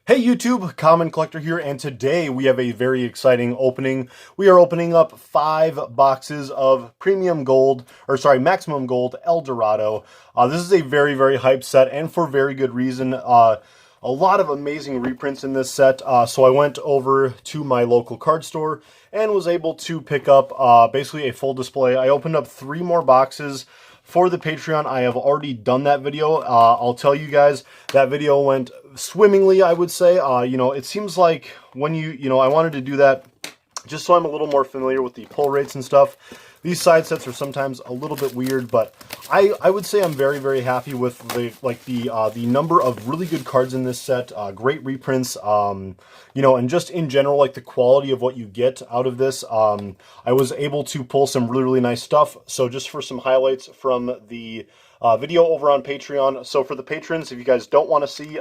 Hey YouTube, Common Collector here, and today we have a very exciting opening. We are opening up 5 boxes of Premium Gold, or sorry, Maximum Gold El Dorado. This is a very, very hyped set, and for very good reason. A lot of amazing reprints in this set, so I went over to my local card store and was able to pick up basically a full display. I opened up 3 more boxes. For the Patreon, I have already done that video. I'll tell you guys, that video went swimmingly, I would say. It seems like when I wanted to do that just so I'm a little more familiar with the pull rates and stuff. These side sets are sometimes a little bit weird, but I would say I'm very, very happy with the number of really good cards in this set. Great reprints, and just in general, like the quality of what you get out of this. I was able to pull some really, really nice stuff. So just for some highlights from the video over on Patreon. So for the patrons, if you guys don't want to see,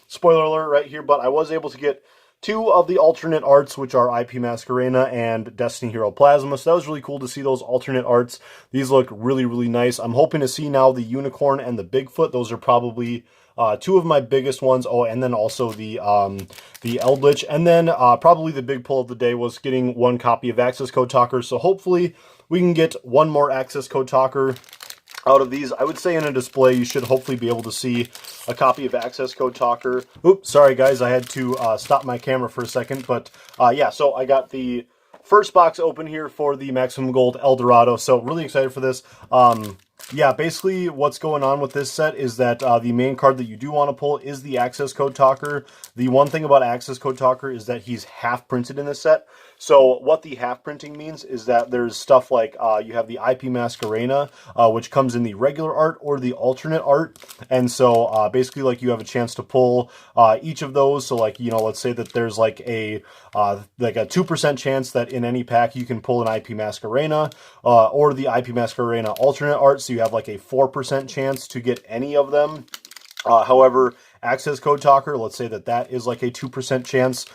spoiler alert right here, but I was able to get 2 of the alternate arts, which are IP Masquerena and Destiny Hero Plasma. So that was really cool to see those alternate arts. These look really, really nice. I'm hoping to see now the Unicorn and the Bigfoot. Those are probably 2 of my biggest ones. Oh, and then also the Eldritch. And then probably the big pull of the day was getting 1 copy of Access Code Talker. So hopefully we can get 1 more Access Code Talker out of these. I would say in a display you should hopefully be able to see a copy of Access Code Talker. Oops, sorry guys, I had to stop my camera for a second, but yeah, so I got the first box open here for the Maximum Gold El Dorado, so really excited for this. Yeah, basically what's going on with this set is that the main card that you do want to pull is the Access Code Talker. The one thing about Access Code Talker is that he's half printed in this set. So what the half printing means is that there's stuff like you have the IP Masquerena, which comes in the regular art or the alternate art. And so basically like you have a chance to pull each of those. So like, let's say that there's like a 2% chance that in any pack you can pull an IP Masquerena or the IP Masquerena alternate art. So you have like a 4% chance to get any of them. However, Access Code Talker, let's say that is like a 2% chance,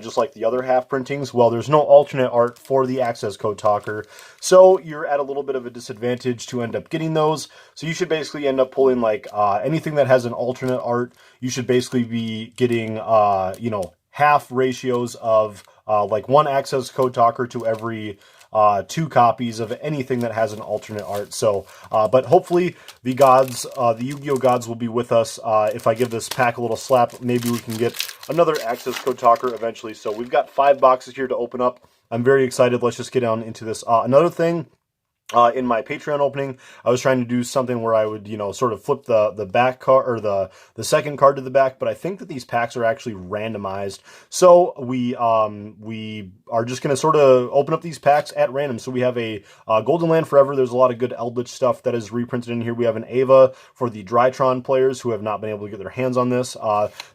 just like the other half printings. Well, there's no alternate art for the Access Code Talker, so you're at a little bit of a disadvantage to end up getting those. So you should basically end up pulling like anything that has an alternate art. You should basically be getting, half ratios of like 1 Access Code Talker to every 2 copies of anything that has an alternate art. So, but hopefully the gods, the Yu-Gi-Oh gods will be with us. If I give this pack a little slap, maybe we can get another Access Code Talker eventually. So we've got 5 boxes here to open up. I'm very excited. Let's just get down into this. Another thing, in my Patreon opening, I was trying to do something where I would, sort of flip the back card or the second card to the back, but I think that these packs are actually randomized. So we are just going to sort of open up these packs at random. So we have a Golden Land Forever. There's a lot of good Eldritch stuff that is reprinted in here. We have an Ava for the Drytron players who have not been able to get their hands on this.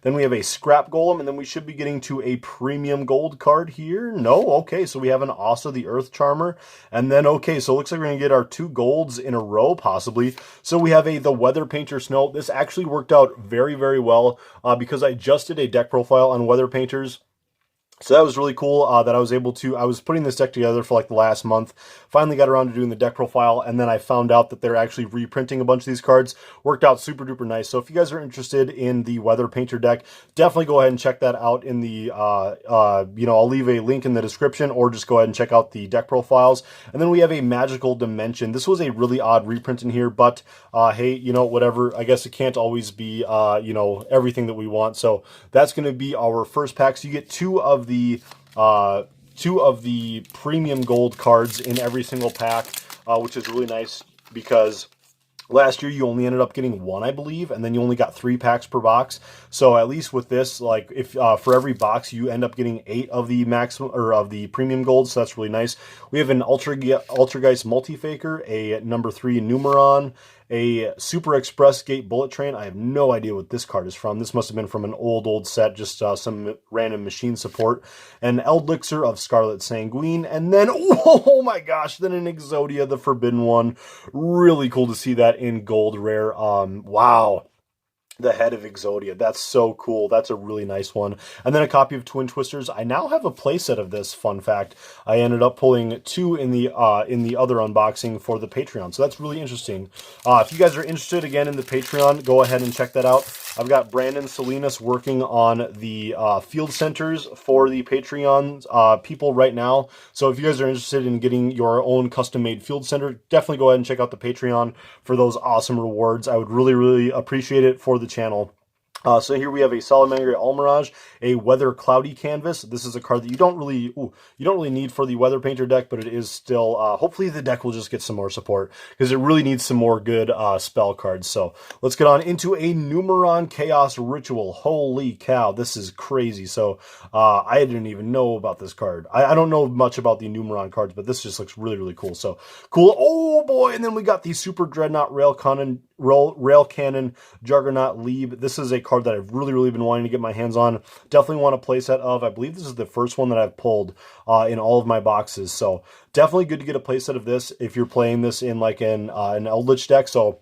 Then we have a Scrap Golem, and then we should be getting to a Premium Gold card here. No? Okay, so we have an Asa the Earth Charmer, and then, okay, so it looks like we're going to get our 2 golds in a row, possibly. So we have the Weather Painter Snow. This actually worked out very, very well because I just did a deck profile on Weather Painters. So that was really cool that I was able to, I was putting this deck together for like the last month, finally got around to doing the deck profile, and then I found out that they're actually reprinting a bunch of these cards. Worked out super duper nice. So if you guys are interested in the Weather Painter deck, definitely go ahead and check that out in the, I'll leave a link in the description, or just go ahead and check out the deck profiles. And then we have a Magical Dimension. This was a really odd reprint in here, but hey, whatever. I guess it can't always be, everything that we want. So that's going to be our first pack. So you get 2 of the Premium Gold cards in every single pack, which is really nice because last year you only ended up getting 1, I believe, and then you only got 3 packs per box. So at least with this, like if for every box you end up getting 8 of the maximum or of the Premium Gold, so that's really nice. We have an Ultrageist Multifaker, a number 3 Numeron, a Super Express Gate Bullet Train. I have no idea what this card is from. This must have been from an old set, just some random machine support. An Elixir of Scarlet Sanguine, and then, oh my gosh, then an Exodia, the Forbidden one. Really cool to see that in gold rare. Wow. the head of Exodia. That's so cool. That's a really nice one. And then a copy of Twin Twisters. I now have a playset of this, fun fact. I ended up pulling 2 in the other unboxing for the Patreon. So that's really interesting. If you guys are interested again in the Patreon, go ahead and check that out. I've got Brandon Salinas working on the field centers for the Patreon people right now. So if you guys are interested in getting your own custom-made field center, definitely go ahead and check out the Patreon for those awesome rewards. I would really, really appreciate it for the channel. So here we have a Salamangre Almirage, a Weather Cloudy Canvas. This is a card that you don't really need for the Weather Painter deck, but it is still, hopefully the deck will just get some more support, because it really needs some more good spell cards. So let's get on into a Numeron Chaos Ritual. Holy cow, this is crazy. So I didn't even know about this card. I don't know much about the Numeron cards, but this just looks really, really cool. So cool. Oh boy, and then we got the Super Dreadnought Rail Cannon Juggernaut Lieb. This is a card that I've really, really been wanting to get my hands on. Definitely want a playset of. I believe this is the first one that I've pulled in all of my boxes. So definitely good to get a playset of this if you're playing this in like an Eldritch deck. So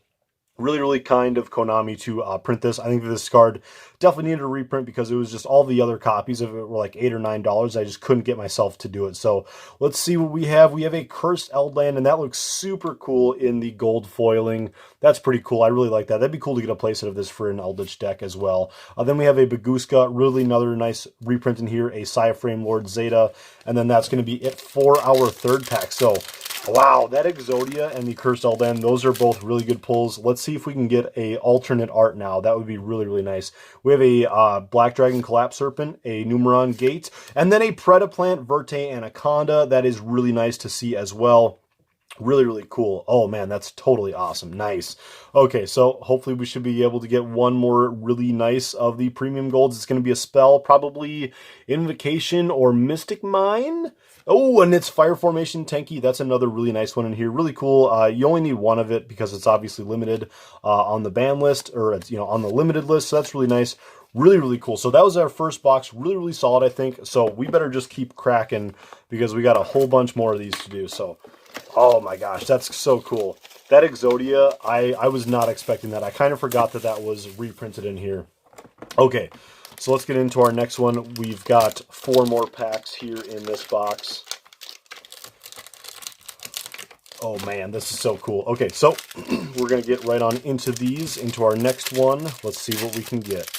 really, really kind of Konami to print this. I think that this card definitely needed a reprint because it was just all the other copies of it were like $8 or $9. I just couldn't get myself to do it. So let's see what we have. We have a Cursed Eldland, and that looks super cool in the gold foiling. That's pretty cool. I really like that. That'd be cool to get a playset of this for an Eldritch deck as well. Then we have a Baguska, really another nice reprint in here, a Cyframe Lord Zeta, and then that's going to be it for our third pack. So wow, that Exodia and the Cursed Eldland, those are both really good pulls. Let's see if we can get a alternate art now. That would be really, really nice. We have a Black Dragon Collapse Serpent, a Numeron Gate, and then a Predaplant Verte Anaconda. That is really nice to see as well. Really, really cool. Oh man, that's totally awesome. Nice. Okay, so hopefully we should be able to get one more really nice of the premium golds. It's going to be a spell, probably Invocation or Mystic Mine. Oh, and it's Fire Formation Tenki. That's another really nice one in here. Really cool. You only need one of it because it's obviously limited on the ban list, or it's, on the limited list. So that's really nice. Really, really cool. So that was our first box. Really, really solid, I think. So we better just keep cracking because we got a whole bunch more of these to do. So, oh my gosh, that's so cool. That Exodia, I was not expecting that. I kind of forgot that that was reprinted in here. Okay. So let's get into our next one. We've got 4 more packs here in this box. Oh man, this is so cool. Okay, so we're going to get right on into these, into our next one. Let's see what we can get.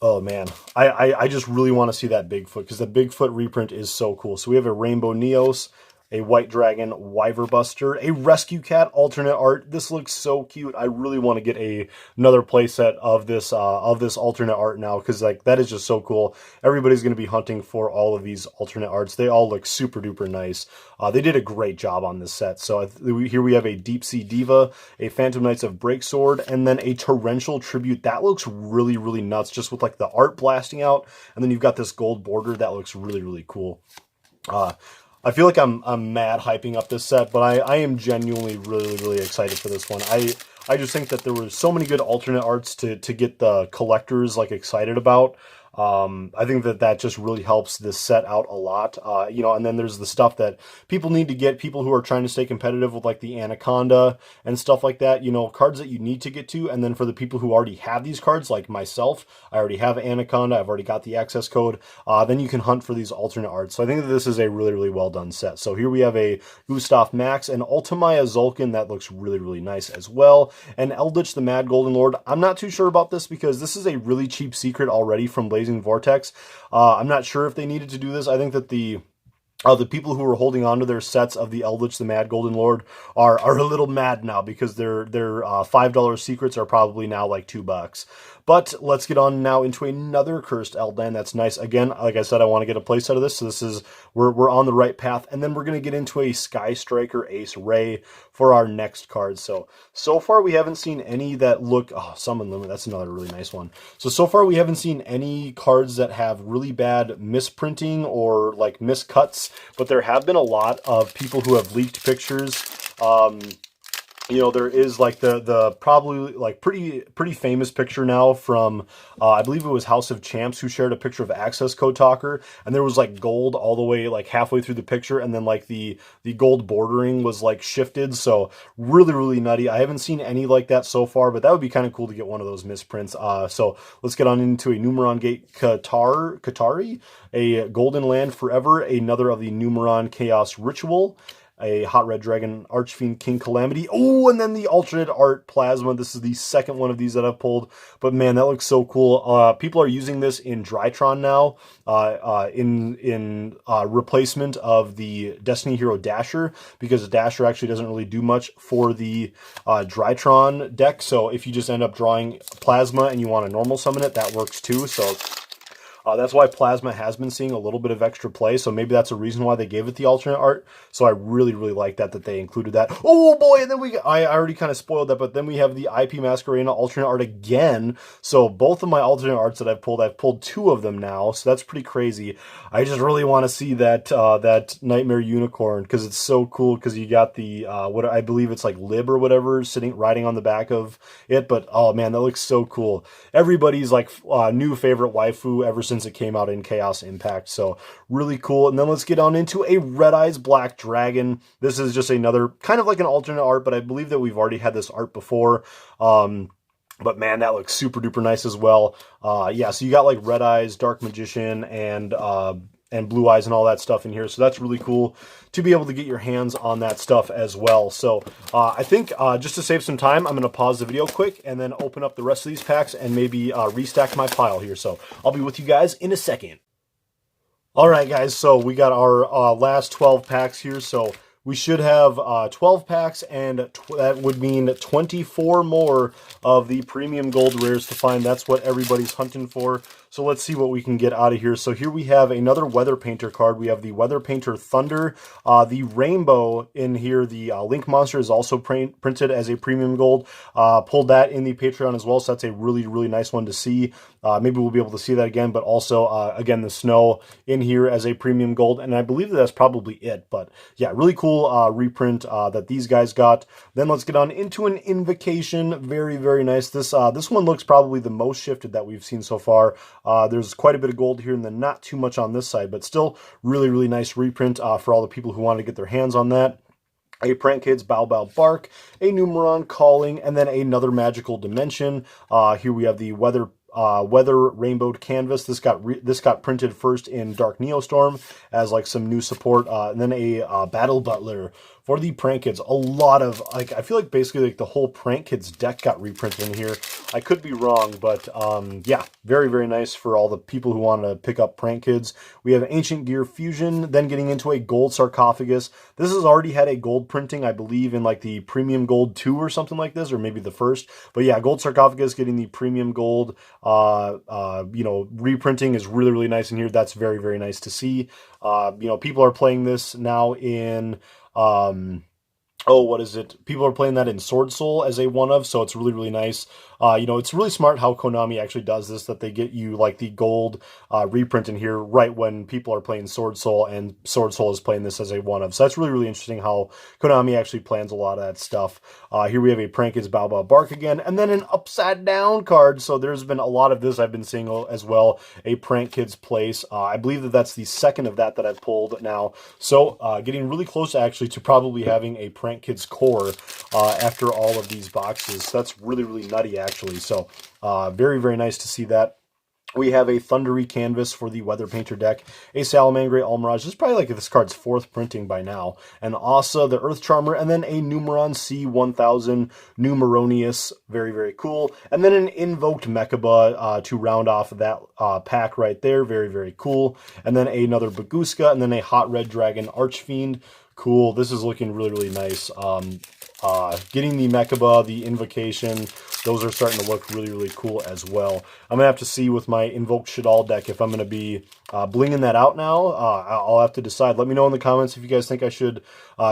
Oh man, I just really want to see that Bigfoot, because the Bigfoot reprint is so cool. So we have a Rainbow Neos, a White Dragon Wyverbuster, a Rescue Cat alternate art. This looks so cute. I really want to get another playset of this alternate art now, because like that is just so cool. Everybody's going to be hunting for all of these alternate arts. They all look super duper nice. They did a great job on this set. So here we have a Deep Sea Diva, a Phantom Knights of Breaksword, and then a Torrential Tribute. That looks really, really nuts, just with like the art blasting out. And then you've got this gold border that looks really, really cool. I feel like I'm mad hyping up this set, but I am genuinely really, really excited for this one. I just think that there were so many good alternate arts to get the collectors like excited about. I think that just really helps this set out a lot. And then there's the stuff that people need to get, people who are trying to stay competitive with like the Anaconda and stuff like that, cards that you need to get to. And then for the people who already have these cards, like myself, I already have Anaconda, I've already got the access code, then you can hunt for these alternate arts. So I think that this is a really, really well done set. So here we have a Gustav Max and Ultimaya Zulkin. That looks really, really nice as well. And Eldritch the Mad Golden Lord. I'm not too sure about this because this is a really cheap secret already from Blazing Vortex. I'm not sure if they needed to do this. I think that the people who are holding on to their sets of the Eldritch the Mad Golden Lord are a little mad now because their $5 secrets are probably now like $2. But let's get on now into another Cursed Eldland. That's nice. Again, like I said, I want to get a playset of this. So we're on the right path. And then we're going to get into a Sky Striker Ace Ray for our next card. So far we haven't seen any that look, Summon Limit, that's another really nice one. So far we haven't seen any cards that have really bad misprinting or like miscuts, but there have been a lot of people who have leaked pictures. you know, there is like the probably like pretty famous picture now from I believe it was House of Champs who shared a picture of Access Code Talker, and there was like gold all the way like halfway through the picture, and then like the gold bordering was like shifted. So really nutty. I haven't seen any like that so far, but that would be kind of cool to get one of those misprints. So let's get on into a Numeron Gate Katari, a Golden Land Forever, another of the Numeron Chaos Ritual, a Hot Red Dragon Archfiend King Calamity. Oh, and then the alternate art Plasma. This is the second one of these that I've pulled. But man, that looks so cool. People are using this in Drytron now, in replacement of the Destiny Hero Dasher, because Dasher actually doesn't really do much for the Drytron deck. So if you just end up drawing Plasma and you want to normal summon it, that works too. So that's why Plasma has been seeing a little bit of extra play, so maybe that's a reason why they gave it the alternate art. So I really like that they included that. Oh boy, and then I already kind of spoiled that, but then we have the IP Masquerena alternate art again. So both of my alternate arts that I've pulled two of them now, so that's pretty crazy. I just really want to see that that Nightmare Unicorn, because it's so cool, because you got the, what I believe it's like Lib or whatever, riding on the back of it, but oh man, that looks so cool. Everybody's like new favorite waifu ever since it came out in Chaos Impact. So really cool. And then let's get on into a Red Eyes Black Dragon. This is just another kind of like an alternate art, but I believe that we've already had this art before. But man, that looks super duper nice as well. Yeah, so you got like Red Eyes, Dark Magician, and Blue Eyes and all that stuff in here. So that's really cool to be able to get your hands on that stuff as well. So I think just to save some time, I'm going to pause the video quick and then open up the rest of these packs and maybe restack my pile here. So I'll be with you guys in a second. All right, guys, so we got our last 12 packs here. So we should have 12 packs, and that would mean 24 more of the premium gold rares to find. That's what everybody's hunting for. So let's see what we can get out of here. So here we have another Weather Painter card. We have the Weather Painter Thunder. The rainbow in here, the Link Monster, is also printed as a premium gold. Pulled that in the Patreon as well, so that's a really nice one to see. Maybe we'll be able to see that again, but also, again, the snow in here as a premium gold, and I believe that's probably it. But yeah, really cool reprint that these guys got. Then let's get on into an Invocation. Very nice. This one looks probably the most shifted that we've seen so far. There's quite a bit of gold here and then not too much on this side, but still really nice reprint for all the people who want to get their hands on that. A Prank Kids Bow Bark, a Numeron Calling, and then another Magical Dimension. Here we have the Weather Rainbowed Canvas. This got printed first in Dark Neostorm as like some new support, and then a Battle Butler for the Prank Kids. A lot of, like, I feel like basically like the whole Prank Kids deck got reprinted in here. I could be wrong, but yeah, very nice for all the people who want to pick up Prank Kids. We have Ancient Gear Fusion, then getting into a Gold Sarcophagus. This has already had a gold printing, I believe, in like the Premium Gold 2 or something like this, or maybe the first. But yeah, Gold Sarcophagus getting the Premium Gold, you know, reprinting is really nice in here. That's very nice to see. You know, people are playing this now in what is it? People are playing that in Sword Soul as a one-of, so it's really nice. You know, it's really smart how Konami actually does this, that they get you like the gold reprint in here right when people are playing Sword Soul, and Sword Soul is playing this as a one-of. So that's really interesting how Konami actually plans a lot of that stuff. Here we have a Prank Kids Bow Bark again, and then an Upside Down card. So there's been a lot of this I've been seeing as well. A Prank Kids Place. I believe that's the second of that I've pulled now. So getting really close actually to probably having a Prank Kids Core after all of these boxes. So that's really nutty actually. So very nice to see that. We have a Thundery Canvas for the Weather Painter deck, a Salamangre Almirage. This is probably like this card's fourth printing by now. An Asa, the Earth Charmer, and then a Numeron C1000 Numeronius. Very cool. And then an Invoked Mechaba to round off that pack right there. Very cool. And then another Baguska, and then a Hot Red Dragon Archfiend. Cool. This is looking really nice. Getting the Mechaba, the Invocation, those are starting to look really cool as well. I'm going to have to see with my Invoked Shadal deck if I'm going to be blinging that out now. I'll have to decide. Let me know in the comments if you guys think I should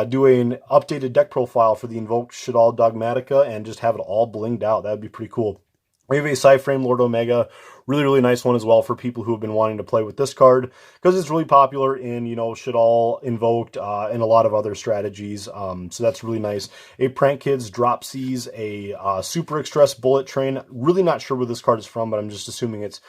do an updated deck profile for the Invoked Shadal Dogmatica and just have it all blinged out. That would be pretty cool. We have a Psyframe Lord Omega Really, really nice one as well for people who have been wanting to play with this card because it's really popular in, you know, Shaddoll, Invoked, and a lot of other strategies. So that's really nice. A Prank Kids, Drop Seas, a Super Express Bullet Train. Really not sure where this card is from, but I'm just assuming it's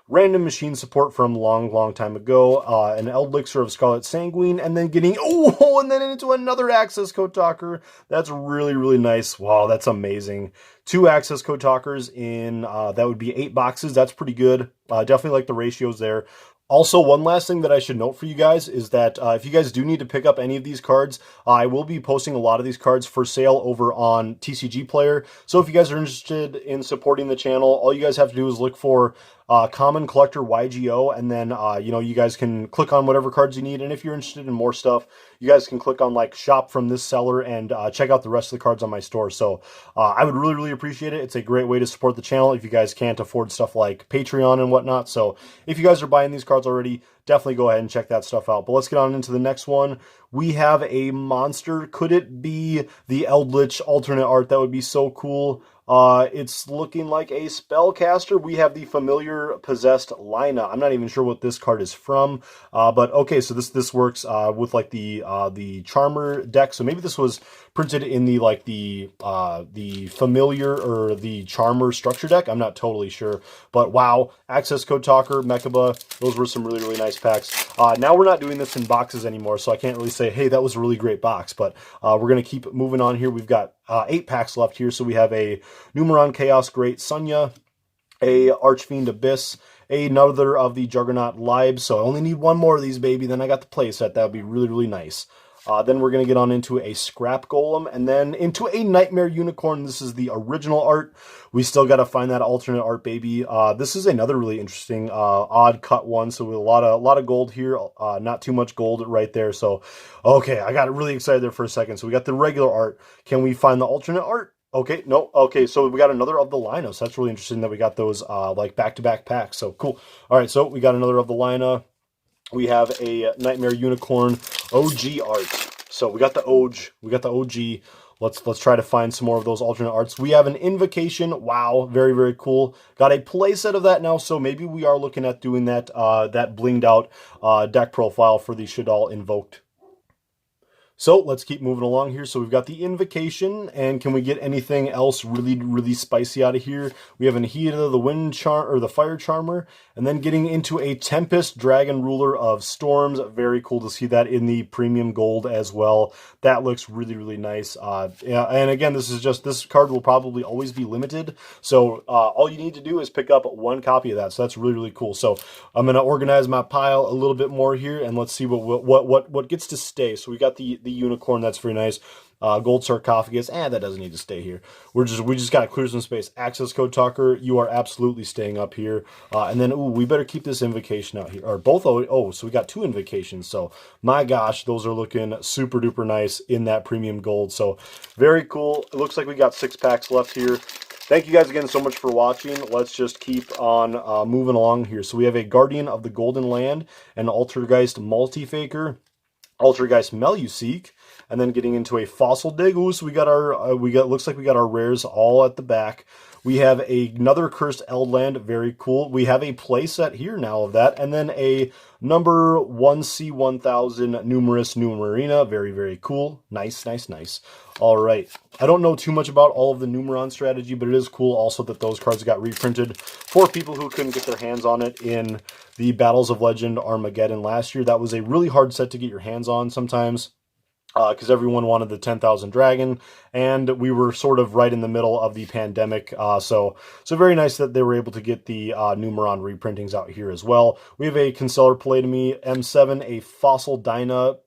random machine support from long time ago, an Elixir of Scarlet Sanguine, and then getting, and then into another Access Code Talker. That's really, really nice. Wow, that's amazing. 2 Access Code Talkers in, that would be 8 boxes. That's pretty good. Definitely like the ratios there. Also, one last thing that I should note for you guys is that if you guys do need to pick up any of these cards, I will be posting a lot of these cards for sale over on TCG Player. So if you guys are interested in supporting the channel, all you guys have to do is look for Common Collector YGO, and then, you know, you guys can click on whatever cards you need. And if you're interested in more stuff, you guys can click on like shop from this seller and check out the rest of the cards on my store. So I would really, really appreciate it. It's a great way to support the channel if you guys can't afford stuff like Patreon and whatnot. So if you guys are buying these cards already, definitely go ahead and check that stuff out. But let's get on into the next one. We have a monster. Could it be the Eldritch alternate art? That would be so cool. It's looking like a spellcaster. We have the familiar possessed Lina. I'm not even sure what this card is from, but okay, so this works with like the Charmer deck. So maybe this was printed in the like the familiar or the Charmer structure deck. I'm not totally sure, but wow, Access Code Talker, Mechaba, those were some really, really nice packs. Now we're not doing this in boxes anymore, so I can't really say, hey, that was a really great box, but we're gonna keep moving on here. We've got 8 packs left here. So we have a Numeron Chaos Great Sunya, a Archfiend Abyss, another of the Juggernaut Libes. So I only need one more of these, baby. Then I got the playset. That would be really, really nice. Then we're going to get on into a Scrap Golem and then into a Nightmare Unicorn. This is the original art. We still got to find that alternate art, baby. This is another really interesting odd cut one. So with a lot of gold here, not too much gold right there. So, okay, I got really excited there for a second. So we got the regular art. Can we find the alternate art? Okay, no, okay, so we got another of the Lina. So that's really interesting that we got those like back-to-back packs. So cool. All right, so we got another of the Lina. We have a Nightmare Unicorn OG art. So we got the OG. Let's try to find some more of those alternate arts. We have an Invocation. Wow, very, very cool. Got a playset of that now, so maybe we are looking at doing that that blinged out deck profile for the Shaddoll Invoked. So let's keep moving along here. So we've got the Invocation, and can we get anything else really, really spicy out of here? We have an Hida, the Wind Charm or the Fire Charmer, and then getting into a Tempest Dragon Ruler of Storms. Very cool to see that in the premium gold as well. That looks really, really nice. Yeah, and again, this card will probably always be limited. So all you need to do is pick up 1 copy of that. So that's really, really cool. So I'm gonna organize my pile a little bit more here, and let's see what gets to stay. So we got the Unicorn, that's very nice. Gold Sarcophagus, that doesn't need to stay here. We just gotta clear some space. Access Code Talker, you are absolutely staying up here. And then, we better keep this Invocation out here. Or both, so we got 2 Invocations. So, my gosh, those are looking super duper nice in that premium gold. So, very cool. It looks like we got 6 packs left here. Thank you guys again so much for watching. Let's just keep on moving along here. So we have a Guardian of the Golden Land, an Altergeist Multifaker, Altergeist Meluseek, and then getting into a Fossil Dig. So we got our looks like we got our rares all at the back. We have another Cursed Eldland, very cool. We have a playset here now of that, and then a number 1C1000 Numerous Numerina, very, very cool. Nice, nice, nice. All right. I don't know too much about all of the Numeron strategy, but it is cool also that those cards got reprinted for people who couldn't get their hands on it in the Battles of Legend Armageddon last year. That was a really hard set to get your hands on sometimes, because everyone wanted the 10,000 Dragon, and we were sort of right in the middle of the pandemic, so very nice that they were able to get the Numeron reprintings out here as well. We have a Constellar Palladium M7, a Fossil Dyna,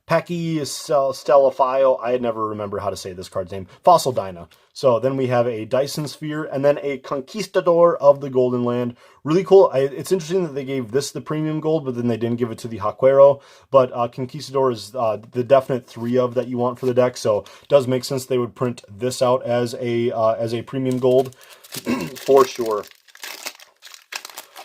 Pachystellophile, I never remember how to say this card's name, Fossil Dyna. So then we have a Dyson Sphere, and then a Conquistador of the Golden Land. Really cool. It's interesting that they gave this the premium gold, but then they didn't give it to the Haquero. But Conquistador is the definite 3 of that you want for the deck, so it does make sense they would print this out as a premium gold for sure.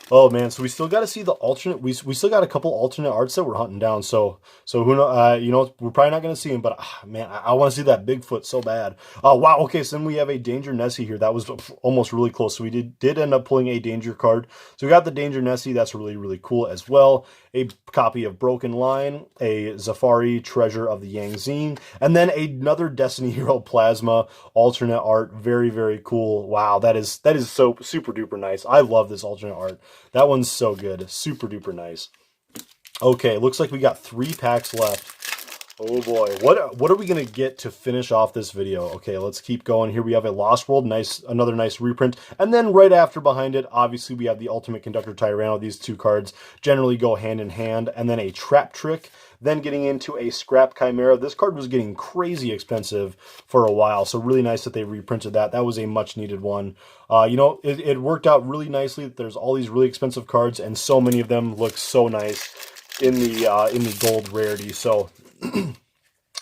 Oh man, so we still got to see the alternate. We still got a couple alternate arts that we're hunting down. So who know? You know, we're probably not going to see him, but man, I want to see that Bigfoot so bad. Oh wow. Okay, so then we have a Danger Nessie here. That was almost really close. So we did end up pulling a Danger card. So we got the Danger Nessie. That's really cool as well. A copy of Broken Line, a Zafari Treasure of the Yangzing, and then another Destiny Hero Plasma alternate art. Very cool. Wow, that is so super duper nice. I love this alternate art. That one's so good. Super duper nice. Okay, looks like we got 3 packs left. Oh boy, what are we gonna get to finish off this video? Okay, let's keep going. Here we have a Lost World, another nice reprint, and then right after behind it, obviously we have the Ultimate Conductor Tyranno. These 2 cards generally go hand in hand, and then a Trap Trick. Then getting into a Scrap Chimera. This card was getting crazy expensive for a while, so really nice that they reprinted that. That was a much needed one. You know, it worked out really nicely that there's all these really expensive cards, and so many of them look so nice in the gold rarity. So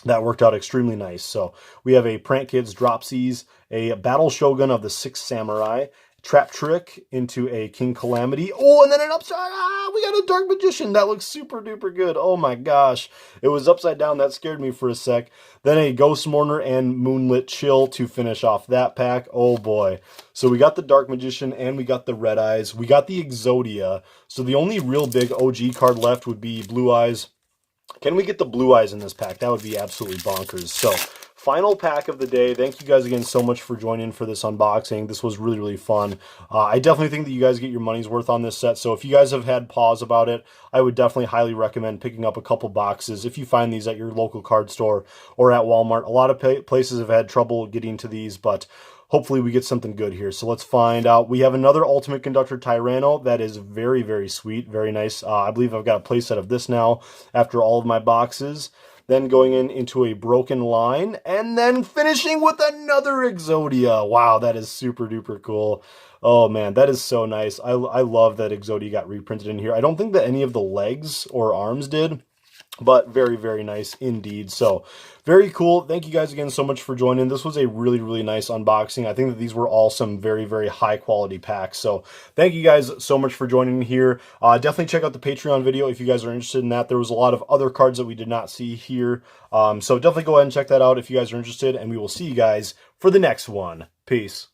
that worked out extremely nice. So we have a Prank Kids Dropsies, a Battle Shogun of the 6 Samurai, Trap Trick into a King Calamity. Oh, and then an upside. We got a Dark Magician. That looks super duper good. Oh my gosh. It was upside down. That scared me for a sec. Then a Ghost Mourner and Moonlit Chill to finish off that pack. Oh boy. So we got the Dark Magician and we got the Red Eyes. We got the Exodia. So the only real big OG card left would be Blue Eyes. Can we get the Blue Eyes in this pack? That would be absolutely bonkers. So final pack of the day. Thank you guys again so much for joining for this unboxing. This was really fun. I definitely think that you guys get your money's worth on this set. So if you guys have had pause about it, I would definitely highly recommend picking up a couple boxes if you find these at your local card store or at Walmart. A lot of places have had trouble getting to these, but hopefully we get something good here. So let's find out. We have another Ultimate Conductor Tyranno. That is very sweet. Very nice. I believe I've got a playset of this now after all of my boxes. Then going into a Broken Line, and then finishing with another Exodia. Wow, that is super duper cool. Oh man, that is so nice. I love that Exodia got reprinted in here. I don't think that any of the legs or arms did, but very nice indeed. So very cool. Thank you guys again so much for joining. This was a really nice unboxing. I think that these were all some very high quality packs. So thank you guys so much for joining here. Definitely check out the Patreon video if you guys are interested in that. There was a lot of other cards that we did not see here. So definitely go ahead and check that out if you guys are interested, and we will see you guys for the next one. Peace.